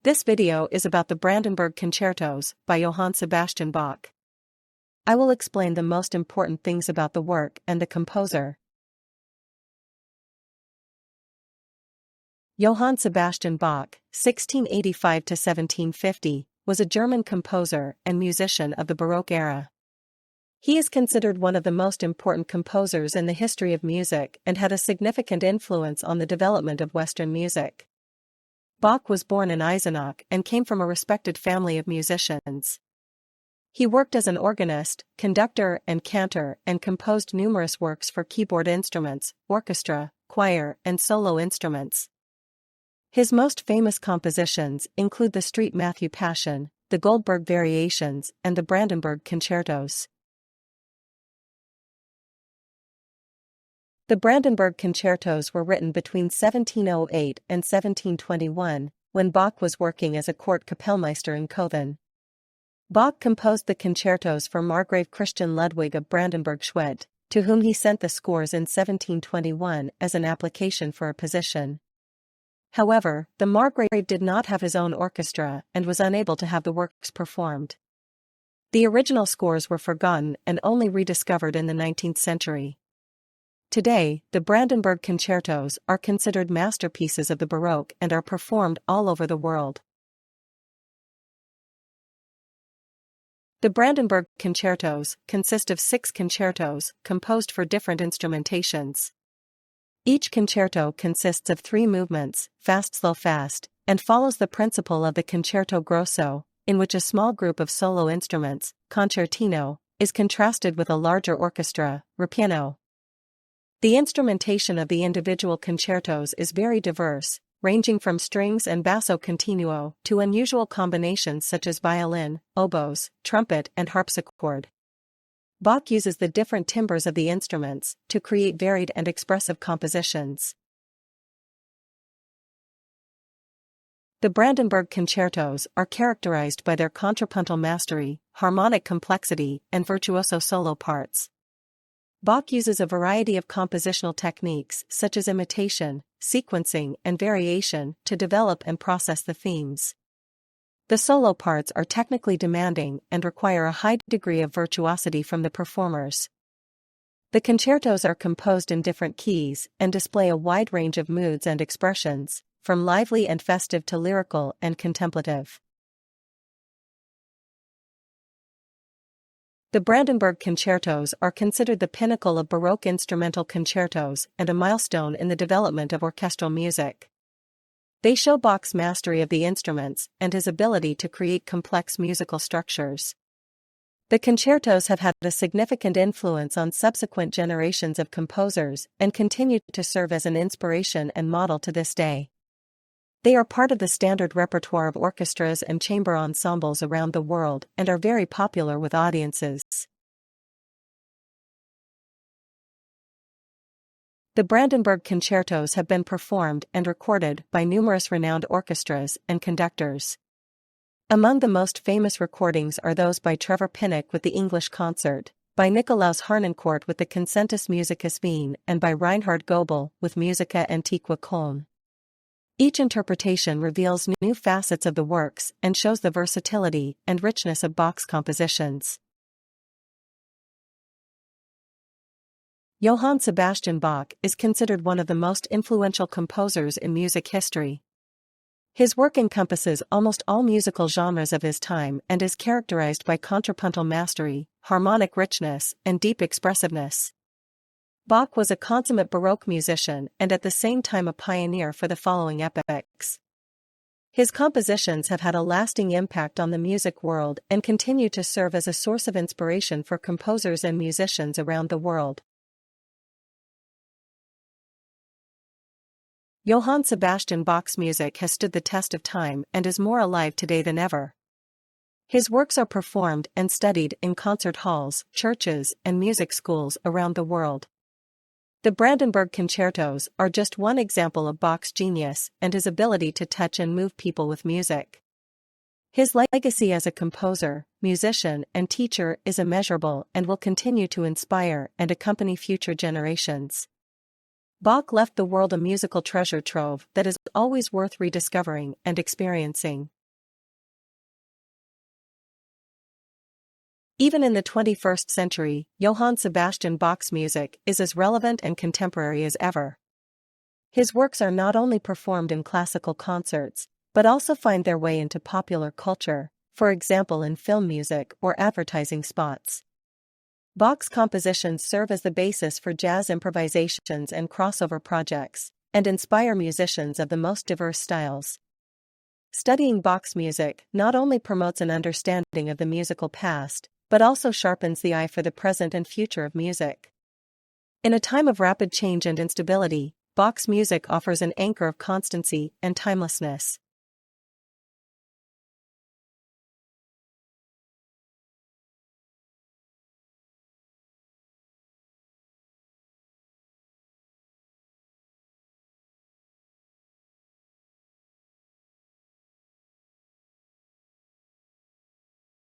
This video is about the Brandenburg Concertos by Johann Sebastian Bach. I will explain the most important things about the work and the composer. Johann Sebastian Bach, 1685–1750, was a German composer and musician of the Baroque era. He is considered one of the most important composers in the history of music and had a significant influence on the development of Western music. Bach was born in Eisenach and came from a respected family of musicians. He worked as an organist, conductor and cantor and composed numerous works for keyboard instruments, orchestra, choir and solo instruments. His most famous compositions include the Street Matthew Passion, the Goldberg Variations and the Brandenburg Concertos. The Brandenburg Concertos were written between 1708 and 1721, when Bach was working as a court Kapellmeister in Cöthen. Bach composed the concertos for Margrave Christian Ludwig of Brandenburg-Schwedt, to whom he sent the scores in 1721 as an application for a position. However, the Margrave did not have his own orchestra and was unable to have the works performed. The original scores were forgotten and only rediscovered in the 19th century. Today, the Brandenburg Concertos are considered masterpieces of the Baroque and are performed all over the world. The Brandenburg Concertos consist of 6 concertos composed for different instrumentations. Each concerto consists of 3 movements, fast-slow-fast, and follows the principle of the concerto grosso, in which a small group of solo instruments, concertino, is contrasted with a larger orchestra, ripieno. The instrumentation of the individual concertos is very diverse, ranging from strings and basso continuo to unusual combinations such as violin, oboes, trumpet and harpsichord. Bach uses the different timbres of the instruments to create varied and expressive compositions. The Brandenburg Concertos are characterized by their contrapuntal mastery, harmonic complexity, and virtuoso solo parts. Bach uses a variety of compositional techniques such as imitation, sequencing, and variation to develop and process the themes. The solo parts are technically demanding and require a high degree of virtuosity from the performers. The concertos are composed in different keys and display a wide range of moods and expressions, from lively and festive to lyrical and contemplative. The Brandenburg Concertos are considered the pinnacle of Baroque instrumental concertos and a milestone in the development of orchestral music. They show Bach's mastery of the instruments and his ability to create complex musical structures. The concertos have had a significant influence on subsequent generations of composers and continue to serve as an inspiration and model to this day. They are part of the standard repertoire of orchestras and chamber ensembles around the world and are very popular with audiences. The Brandenburg Concertos have been performed and recorded by numerous renowned orchestras and conductors. Among the most famous recordings are those by Trevor Pinnock with the English Concert, by Nikolaus Harnoncourt with the Concertus Musicus Wien, and by Reinhard Goebel with Musica Antiqua Köln. Each interpretation reveals new facets of the works and shows the versatility and richness of Bach's compositions. Johann Sebastian Bach is considered one of the most influential composers in music history. His work encompasses almost all musical genres of his time and is characterized by contrapuntal mastery, harmonic richness, and deep expressiveness. Bach was a consummate Baroque musician and at the same time a pioneer for the following epochs. His compositions have had a lasting impact on the music world and continue to serve as a source of inspiration for composers and musicians around the world. Johann Sebastian Bach's music has stood the test of time and is more alive today than ever. His works are performed and studied in concert halls, churches, and music schools around the world. The Brandenburg Concertos are just one example of Bach's genius and his ability to touch and move people with music. His legacy as a composer, musician, and teacher is immeasurable and will continue to inspire and accompany future generations. Bach left the world a musical treasure trove that is always worth rediscovering and experiencing. Even in the 21st century, Johann Sebastian Bach's music is as relevant and contemporary as ever. His works are not only performed in classical concerts, but also find their way into popular culture, for example in film music or advertising spots. Bach's compositions serve as the basis for jazz improvisations and crossover projects, and inspire musicians of the most diverse styles. Studying Bach's music not only promotes an understanding of the musical past, but also sharpens the eye for the present and future of music. In a time of rapid change and instability, Bach's music offers an anchor of constancy and timelessness.